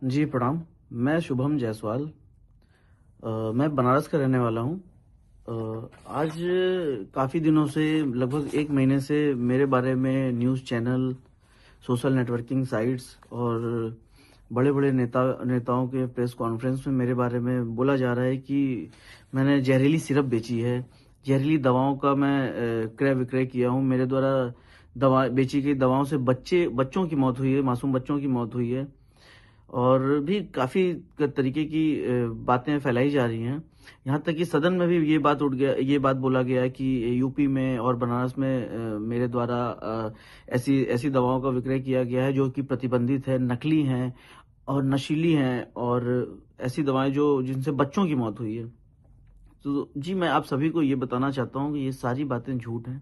जी प्रणाम। मैं शुभम जायसवाल। मैं बनारस का रहने वाला हूँ। आज काफ़ी दिनों से, लगभग 1 महीने से मेरे बारे में news channel, social networking sites और बड़े-बड़े नेताओं के प्रेस कॉन्फ्रेंस में मेरे बारे में बोला जा रहा है कि मैंने जहरीली सिरप बेची है, जहरीली दवाओं का मैं क्रय विक्रय किया हूँ। मेरे द्वारा दवा बेची गई दवाओं से बच्चों की मौत हुई है, मासूम बच्चों की मौत हुई है। और भी काफ़ी तरीके की बातें फैलाई जा रही हैं। यहाँ तक कि सदन में भी ये बात बोला गया है कि यूपी में और बनारस में मेरे द्वारा ऐसी ऐसी दवाओं का विक्रय किया गया है जो कि प्रतिबंधित है, नकली हैं और नशीली हैं, और ऐसी दवाएं जो जिनसे बच्चों की मौत हुई है। तो जी, मैं आप सभी को ये बताना चाहता हूँ कि ये सारी बातें झूठ हैं।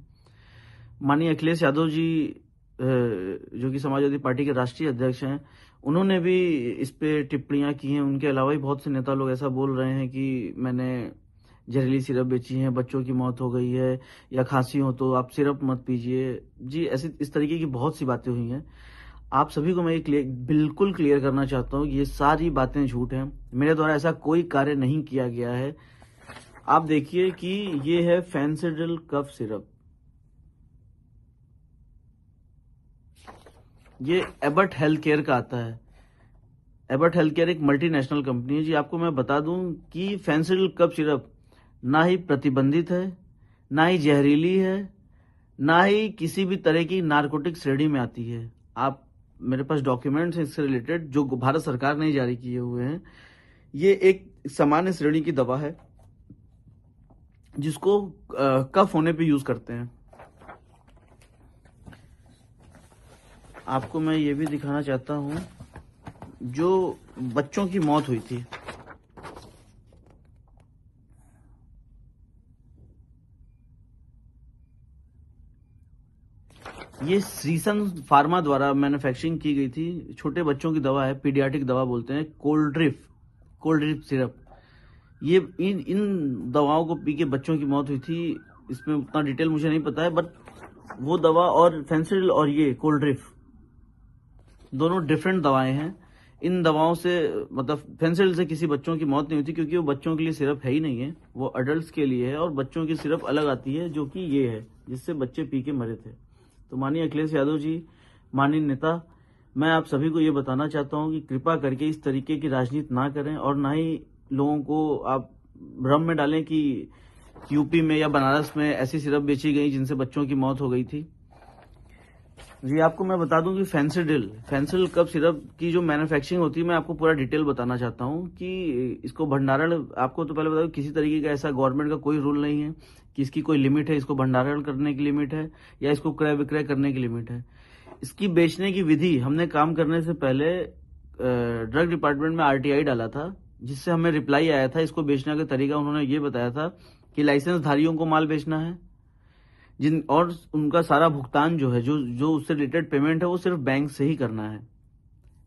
माननीय अखिलेश यादव जी, जो कि समाजवादी पार्टी के राष्ट्रीय अध्यक्ष हैं, उन्होंने भी इस पे टिप्पणियां की हैं। उनके अलावा भी बहुत से नेता लोग ऐसा बोल रहे हैं कि मैंने जहरीली सिरप बेची है, बच्चों की मौत हो गई है, या खांसी हो तो आप सिरप मत पीजिए। जी, ऐसी इस तरीके की बहुत सी बातें हुई हैं। आप सभी को मैं ये बिल्कुल क्लियर करना चाहता हूँ कि ये सारी बातें झूठ हैं। मेरे द्वारा ऐसा कोई कार्य नहीं किया गया है। आप देखिए कि ये है फेंसिडिल कफ सिरप। ये एबट हेल्थ केयर का आता है। एबट हेल्थ केयर एक मल्टीनेशनल कंपनी है। जी, आपको मैं बता दूं कि फेंसिडिल कफ सिरप ना ही प्रतिबंधित है, ना ही जहरीली है, ना ही किसी भी तरह की नारकोटिक श्रेणी में आती है। आप, मेरे पास डॉक्यूमेंट्स हैं इससे रिलेटेड जो भारत सरकार ने जारी किए हुए हैं। ये एक सामान्य श्रेणी की दवा है जिसको कफ होने पे यूज करते हैं। आपको मैं ये भी दिखाना चाहता हूं, जो बच्चों की मौत हुई थी, ये श्रीसन फार्मा द्वारा मैन्युफैक्चरिंग की गई थी। छोटे बच्चों की दवा है, पीडियाट्रिक दवा बोलते हैं, कोल्ड ड्रिप सिरप। ये इन इन दवाओं को पी के बच्चों की मौत हुई थी। इसमें उतना डिटेल मुझे नहीं पता है, बट वो दवा और फेंसिडिल और ये कोल्ड ड्रिप दोनों डिफरेंट दवाएं हैं। इन दवाओं से, मतलब फेंसिडिल से किसी बच्चों की मौत नहीं हुई थी, क्योंकि वो बच्चों के लिए सिरप है ही नहीं है, वो अडल्ट के लिए है। और बच्चों की सिरप अलग आती है जो कि ये है, जिससे बच्चे पी के मरे थे। तो माननीय अखिलेश यादव जी, माननीय नेता, मैं आप सभी को ये बताना चाहता हूँ कि कृपा करके इस तरीके की राजनीति ना करें, और ना ही लोगों को आप भ्रम में डालें कि यूपी में या बनारस में ऐसी सिरप बेची गई जिनसे बच्चों की मौत हो गई थी। जी, आपको मैं बता दूं कि फेंसिडिल कफ सिरप की जो मैन्युफैक्चरिंग होती है, मैं आपको पूरा डिटेल बताना चाहता हूं कि इसको भंडारण, आपको तो पहले बता दूं, किसी तरीके का ऐसा गवर्नमेंट का कोई रूल नहीं है कि इसकी कोई लिमिट है, इसको भंडारण करने की लिमिट है या इसको क्रय विक्रय करने की लिमिट है। इसकी बेचने की विधि, हमने काम करने से पहले ड्रग डिपार्टमेंट में आरटीआई डाला था, जिससे हमें रिप्लाई आया था। इसको बेचने का तरीका उन्होंने ये बताया था कि लाइसेंस धारियों को माल बेचना है, और उनका सारा भुगतान जो है, जो जो उससे रिलेटेड पेमेंट है, वो सिर्फ बैंक से ही करना है।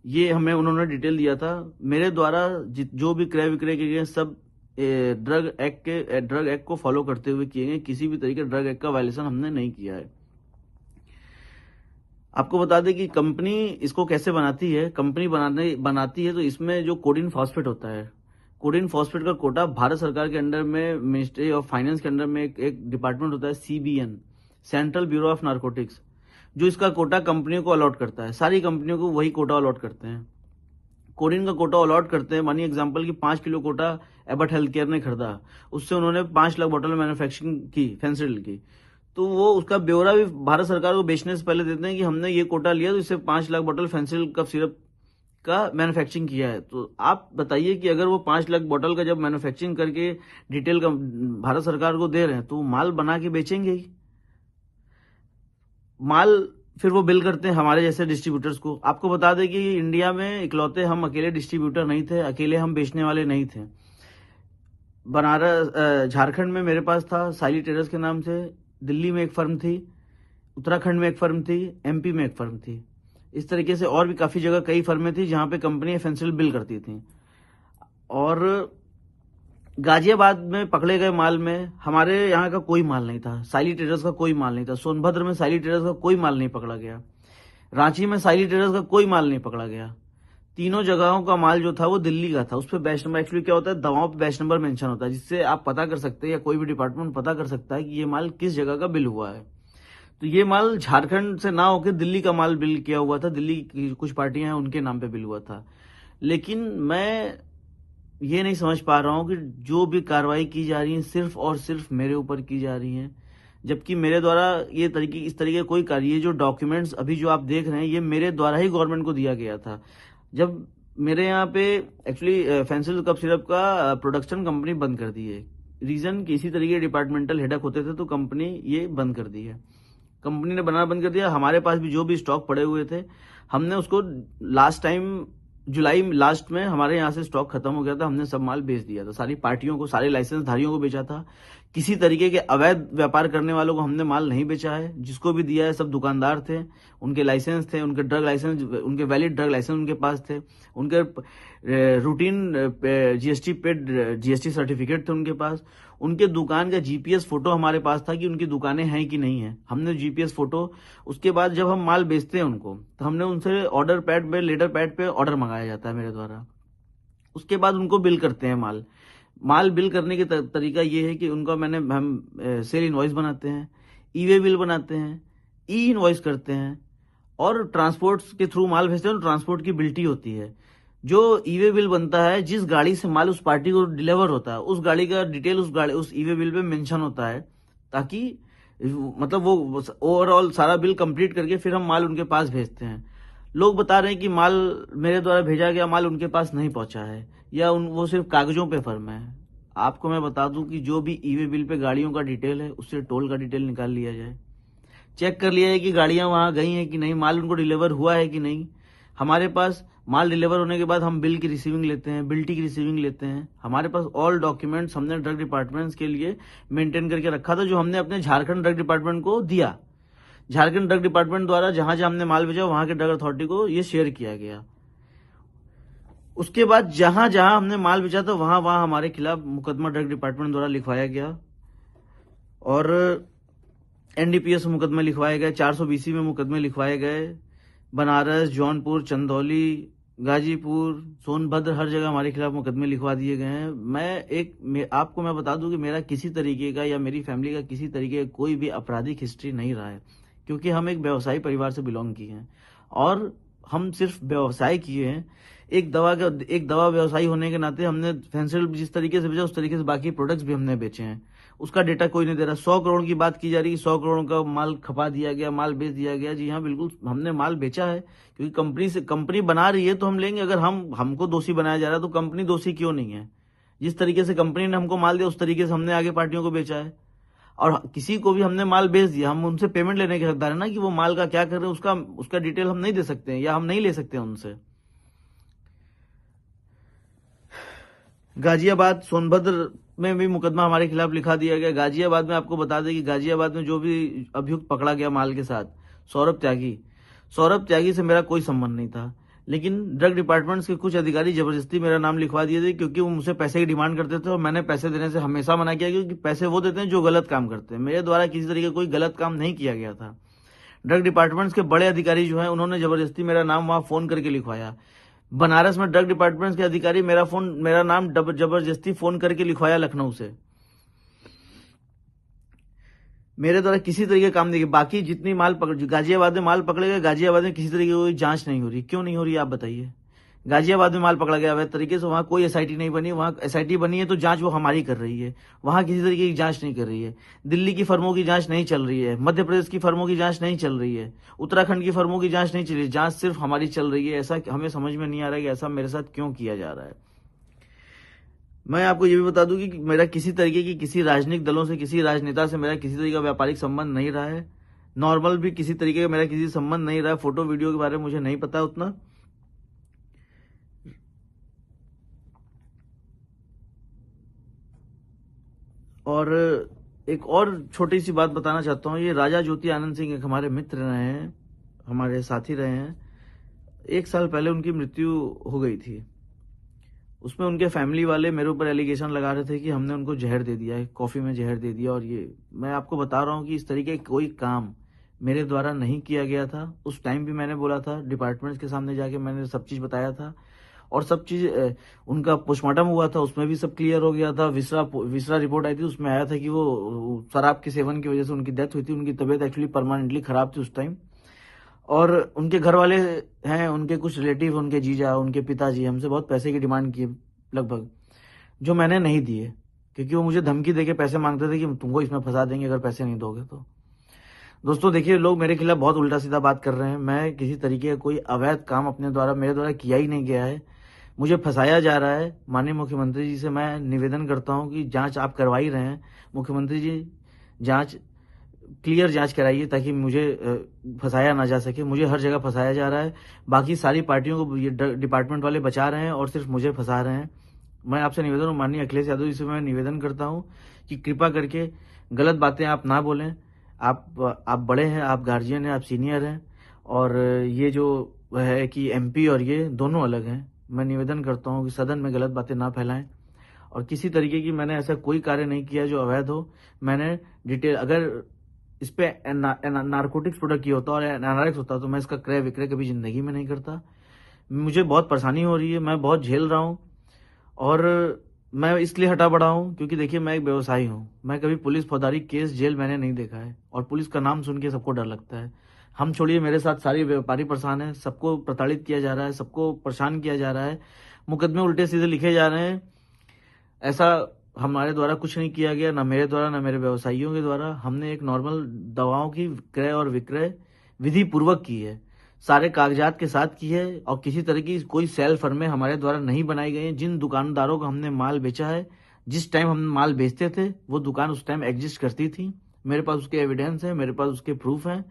ये हमें उन्होंने डिटेल दिया था। मेरे द्वारा जो भी क्रय विक्रय किए गए सब ड्रग एक्ट को फॉलो करते हुए किए गए। किसी भी तरीके ड्रग एक्ट का वायलेशन हमने नहीं किया है। आपको बता दें कि कंपनी इसको कैसे बनाती है। कंपनी बनाती है तो इसमें जो कोडिन फॉस्फेट होता है, कोडिन फॉस्फेट का कोटा भारत सरकार के अंडर में, मिनिस्ट्री ऑफ फाइनेंस के अंडर में एक डिपार्टमेंट होता है, CBN, central bureau of narcotics, जो इसका कोटा कंपनियों को अलॉट करता है। सारी कंपनियों को वही कोटा अलॉट करते हैं, कोडिन का कोटा अलॉट करते हैं। मानिए एग्जांपल की 5 kilo quota Abbott health care ने खरीदा, उससे उन्होंने 5 लाख बोतल मैन्युफैक्चरिंग की फेंसिडिल की, तो वो उसका ब्यौरा भी भारत सरकार को बेचने से पहले देते हैं कि हमने ये कोटा लिया तो इससे 5 लाख बोतल फेंसिडिल कफ सिरप का मैन्युफैक्चरिंग किया है। तो आप बताइए कि अगर वो 5 लाख बोतल का जब मैन्युफैक्चरिंग करके डिटेल का भारत सरकार को दे रहे हैं, तो माल बना के बेचेंगे ही। माल फिर वो बिल करते हैं हमारे जैसे डिस्ट्रीब्यूटर्स को। आपको बता दें कि इंडिया में इकलौते हम अकेले डिस्ट्रीब्यूटर नहीं थे, अकेले हम बेचने वाले नहीं थे। बनारस, झारखंड में मेरे पास था साइली टेरर्स के नाम से, दिल्ली में एक फर्म थी, उत्तराखंड में एक फर्म थी, एमपी में एक फर्म थी। इस तरीके से और भी काफी जगह कई फर्में थी जहां पे कंपनी फेंसिडिल बिल करती थी। और गाजियाबाद में पकड़े गए माल में हमारे यहाँ का कोई माल नहीं था, साइली ट्रेडर्स का कोई माल नहीं था। सोनभद्र में साइली ट्रेडर्स का कोई माल नहीं पकड़ा गया। रांची में साइली ट्रेडर्स का कोई माल नहीं पकड़ा गया। तीनों जगहों का माल जो था वो दिल्ली का था। उस पर बैच नंबर, एक्चुअली क्या होता है, दवाओं पे बैच नंबर मेंशन होता है, जिससे आप पता कर सकते हैं या कोई भी डिपार्टमेंट पता कर सकता है कि ये माल किस जगह का बिल हुआ है। तो ये माल झारखंड से ना होकर दिल्ली का माल बिल किया हुआ था, दिल्ली की कुछ पार्टियां हैं उनके नाम पे बिल हुआ था। लेकिन मैं ये नहीं समझ पा रहा हूं कि जो भी कार्रवाई की जा रही है सिर्फ और सिर्फ मेरे ऊपर की जा रही है, जबकि मेरे द्वारा ये तरीके इस तरीके कोई कार्य, ये जो डॉक्यूमेंट्स अभी जो आप देख रहे हैं ये मेरे द्वारा ही गवर्नमेंट को दिया गया था। जब मेरे यहाँ पे एक्चुअली फेंसिल कफ सिरप का प्रोडक्शन कंपनी बंद कर दी है, रीजन कि इसी तरीके डिपार्टमेंटल हेडक होते थे तो कंपनी ये बंद कर दी है, कंपनी ने बनाना बंद कर दिया। हमारे पास भी जो भी स्टॉक पड़े हुए थे हमने उसको लास्ट टाइम जुलाई लास्ट में हमारे यहाँ से स्टॉक खत्म हो गया था, हमने सब माल बेच दिया था, सारी पार्टियों को, सारे लाइसेंस धारियों को बेचा था। किसी तरीके के अवैध व्यापार करने वालों को हमने माल नहीं बेचा है, जिसको भी दिया है सब दुकानदार थे, उनके लाइसेंस थे, उनके ड्रग लाइसेंस, उनके वैलिड ड्रग लाइसेंस उनके पास थे, उनके routine GST paid GST certificate थे उनके पास, उनके दुकान का जीपीएस फोटो हमारे पास था कि उनकी दुकानें हैं कि नहीं है, हमने जीपीएस फोटो। उसके बाद जब हम माल बेचते हैं उनको तो हमने उनसे ऑर्डर पैड पे, लेटर पैड पे ऑर्डर मंगाया जाता है मेरे द्वारा। उसके बाद उनको बिल करते हैं माल बिल करने के तरीका ये है कि उनका हम सेल इनवॉइस बनाते हैं, ई वे बिल बनाते हैं, ई इनवॉइस करते हैं और ट्रांसपोर्ट के थ्रू माल भेजते हैं। ट्रांसपोर्ट की बिल्टी होती है, जो ई वे बिल बनता है, जिस गाड़ी से माल उस पार्टी को डिलीवर होता है उस गाड़ी का डिटेल उस ई वे बिल पे मेंशन होता है, ताकि मतलब वो ओवरऑल सारा बिल कंप्लीट करके फिर हम माल उनके पास भेजते हैं। लोग बता रहे हैं कि माल मेरे द्वारा भेजा गया माल उनके पास नहीं पहुंचा है, या वो सिर्फ कागजों पे फर्म है। आपको मैं बता दूं कि जो भी ई वे बिल पे गाड़ियों का डिटेल है उससे टोल का डिटेल निकाल लिया जाए, चेक कर लिया है कि गाड़ियां वहां गई हैं कि नहीं, माल उनको डिलीवर हुआ है कि नहीं। हमारे पास माल डिलीवर होने के बाद हम बिल की रिसीविंग लेते हैं, बिल्टी की रिसीविंग लेते हैं। हमारे पास ऑल डॉक्यूमेंट्स हमने ड्रग डिपार्टमेंट्स के लिए मेंटेन करके रखा था, जो हमने अपने झारखंड ड्रग डिपार्टमेंट को दिया। झारखंड ड्रग डिपार्टमेंट द्वारा जहां जहां हमने माल भेजा वहां के ड्रग अथॉरिटी को ये शेयर किया गया। उसके बाद जहां जहां हमने माल बेचा था वहां वहां हमारे खिलाफ मुकदमा ड्रग डिपार्टमेंट द्वारा लिखवाया गया और एनडीपीएस मुकदमे लिखवाए गए, 420 में मुकदमे लिखवाए गए। बनारस, जौनपुर, चंदौली, गाजीपुर, सोनभद्र, हर जगह हमारे खिलाफ मुकदमे लिखवा दिए गए हैं। आपको मैं बता दूं कि मेरा किसी तरीके का या मेरी फैमिली का किसी तरीके का कोई भी आपराधिक हिस्ट्री नहीं रहा है, क्योंकि हम एक व्यवसायी परिवार से बिलोंग किए हैं और हम सिर्फ व्यवसाय किए हैं। एक दवा व्यवसायी होने के नाते हमने फेंसिल जिस तरीके से बेचा उस तरीके से बाकी प्रोडक्ट्स भी हमने बेचे हैं। उसका डेटा कोई नहीं दे रहा। 100 करोड़ की बात की जा रही है, 100 करोड़ का माल खपा दिया गया, माल बेच दिया गया। जी हाँ, बिल्कुल हमने माल बेचा है, क्योंकि कंपनी बना रही है तो हम लेंगे। अगर हमको दोषी बनाया जा रहा है तो कंपनी दोषी क्यों नहीं है? जिस तरीके से कंपनी ने हमको माल दिया उस तरीके से हमने आगे पार्टियों को बेचा है, और किसी को भी हमने माल बेच दिया, हम उनसे पेमेंट लेने के हकदार है ना, कि वो माल का क्या कर रहे हैं उसका डिटेल हम नहीं दे सकते हैं या हम नहीं ले सकते हैं उनसे। गाजियाबाद, सोनभद्र में भी मुकदमा हमारे खिलाफ लिखा दिया गया। गाजियाबाद में आपको बता दें कि गाजियाबाद में जो भी अभियुक्त पकड़ा गया माल के साथ, सौरभ त्यागी से मेरा कोई संबंध नहीं था, लेकिन ड्रग डिपार्टमेंट्स के कुछ अधिकारी जबरदस्ती मेरा नाम लिखवा दिए थे, क्योंकि वो मुझसे पैसे की डिमांड करते थे और मैंने पैसे देने से हमेशा मना किया, क्योंकि पैसे वो देते हैं जो गलत काम करते हैं। मेरे द्वारा किसी तरीके कोई गलत काम नहीं किया गया था। ड्रग डिपार्टमेंट्स के बड़े अधिकारी जो हैं उन्होंने जबरदस्ती मेरा नाम वहां फोन करके लिखवाया। बनारस में ड्रग डिपार्टमेंट के अधिकारी मेरा नाम जबरदस्ती फोन करके लिखवाया लखनऊ से। मेरे द्वारा किसी तरीके का काम नहीं किया। बाकी जितनी गाजियाबाद में माल पकड़े गए, गाजियाबाद में किसी तरीके की कोई जांच नहीं हो रही। क्यों नहीं हो रही आप बताइए? गाजियाबाद में माल पकड़ा गया अवैध तरीके से, वहां कोई एसआईटी नहीं बनी। वहां एसआईटी बनी है तो जांच वो हमारी कर रही है, वहां किसी तरीके की जांच नहीं कर रही है। दिल्ली की फर्मों की जांच नहीं चल रही है, मध्य प्रदेश की फर्मों की जांच नहीं चल रही है, उत्तराखंड की फर्मों की जांच नहीं चल रही है, जांच सिर्फ हमारी चल रही है। ऐसा हमें समझ में नहीं आ रहा है कि ऐसा मेरे साथ क्यों किया जा रहा है। मैं आपको ये भी बता दूं कि मेरा किसी तरीके की किसी राजनीतिक दलों से, किसी राजनेता से मेरा किसी तरीके का व्यापारिक संबंध नहीं रहा है। नॉर्मल भी किसी तरीके का मेरा किसी संबंध नहीं रहा है। फोटो वीडियो के बारे में मुझे नहीं पता उतना। और एक और छोटी सी बात बताना चाहता हूँ। ये राजा ज्योति आनंद सिंह एक हमारे मित्र रहे हैं, हमारे साथी रहे हैं। 1 साल पहले उनकी मृत्यु हो गई थी। उसमें उनके फैमिली वाले मेरे ऊपर एलिगेशन लगा रहे थे कि हमने उनको जहर दे दिया है, कॉफी में जहर दे दिया। और ये मैं आपको बता रहा हूँ कि इस तरीके कोई काम मेरे द्वारा नहीं किया गया था। उस टाइम भी मैंने बोला था, डिपार्टमेंट्स के सामने जाके मैंने सब चीज बताया था और सब चीज उनका पोस्टमार्टम हुआ था, उसमें भी सब क्लियर हो गया था। विसरा रिपोर्ट आई थी, उसमें आया था कि वो शराब के सेवन की वजह से उनकी डेथ हुई थी। उनकी तबीयत एक्चुअली परमानेंटली खराब थी उस टाइम। और उनके घर वाले हैं, उनके कुछ रिलेटिव, उनके जीजा, उनके पिताजी हमसे बहुत पैसे की डिमांड किए लगभग, जो मैंने नहीं दिए, क्योंकि वो मुझे धमकी देके पैसे मांगते थे कि तुमको इसमें फंसा देंगे अगर पैसे नहीं दोगे तो। दोस्तों देखिए, लोग मेरे खिलाफ बहुत उल्टा सीधा बात कर रहे हैं। मैं किसी तरीके का कोई अवैध काम अपने द्वारा, मेरे द्वारा किया ही नहीं गया है। मुझे फंसाया जा रहा है। माननीय मुख्यमंत्री जी से मैं निवेदन करता हूं कि जांच आप करवा ही रहे हैं, मुख्यमंत्री जी जांच, क्लियर जांच कराइए ताकि मुझे फंसाया ना जा सके। मुझे हर जगह फंसाया जा रहा है। बाकी सारी पार्टियों को ये डिपार्टमेंट वाले बचा रहे हैं और सिर्फ मुझे फंसा रहे हैं। मैं आपसे निवेदन, माननीय अखिलेश यादव जी से मैं निवेदन करता हूं कि कृपा करके गलत बातें आप ना बोलें। आप बड़े हैं, आप गार्जियन हैं, आप सीनियर हैं, और ये जो है कि एमपी और ये दोनों अलग हैं। मैं निवेदन करता हूं कि सदन में गलत बातें ना फैलाएं, और किसी तरीके की मैंने ऐसा कोई कार्य नहीं किया जो अवैध हो। मैंने डिटेल, अगर इस पे नारकोटिक्स प्रोडक्ट की होता और एनआरएक्स होता तो मैं इसका क्रय विक्रय कभी जिंदगी में नहीं करता। मुझे बहुत परेशानी हो रही है, मैं बहुत झेल रहा हूँ, और मैं इसलिए हटा बढ़ा हूँ क्योंकि देखिए मैं एक व्यवसायी हूँ। मैं कभी पुलिस फौजदारी केस जेल मैंने नहीं देखा है, और पुलिस का नाम सुन के सबको डर लगता है। हम छोड़िए, मेरे साथ सारे व्यापारी परेशान है, सबको प्रताड़ित किया जा रहा है, सबको परेशान किया जा रहा है, मुकदमे उल्टे सीधे लिखे जा रहे हैं। ऐसा हमारे द्वारा कुछ नहीं किया गया, ना मेरे द्वारा ना मेरे व्यवसायियों के द्वारा। हमने एक नॉर्मल दवाओं की क्रय और विक्रय विधि पूर्वक की है, सारे कागजात के साथ की है, और किसी तरह की कोई सेल फर्में हमारे द्वारा नहीं बनाई गई हैं। जिन दुकानदारों को हमने माल बेचा है, जिस टाइम हम माल बेचते थे वो दुकान उस टाइम एग्जिस्ट करती थी। मेरे पास उसके एविडेंस है, मेरे पास उसके प्रूफ हैं।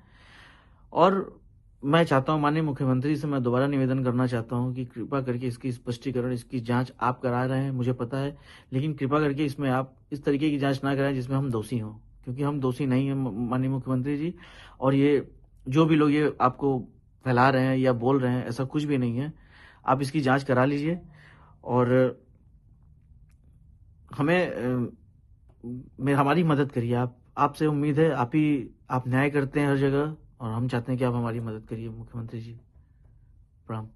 और मैं चाहता हूं, माननीय मुख्यमंत्री से मैं दोबारा निवेदन करना चाहता हूं कि कृपा करके इसकी स्पष्टीकरण, इसकी जांच आप करा रहे हैं, मुझे पता है, लेकिन कृपा करके इसमें आप इस तरीके की जांच ना कराएं जिसमें हम दोषी हों, क्योंकि हम दोषी नहीं हैं माननीय मुख्यमंत्री जी। और ये जो भी लोग ये आपको फैला रहे हैं या बोल रहे हैं, ऐसा कुछ भी नहीं है। आप इसकी जांच करा लीजिए, और हमें हमारी मदद करिए। आपसे उम्मीद है, आप न्याय करते हैं हर जगह, और हम चाहते हैं कि आप हमारी मदद करिए मुख्यमंत्री जी। प्रणाम।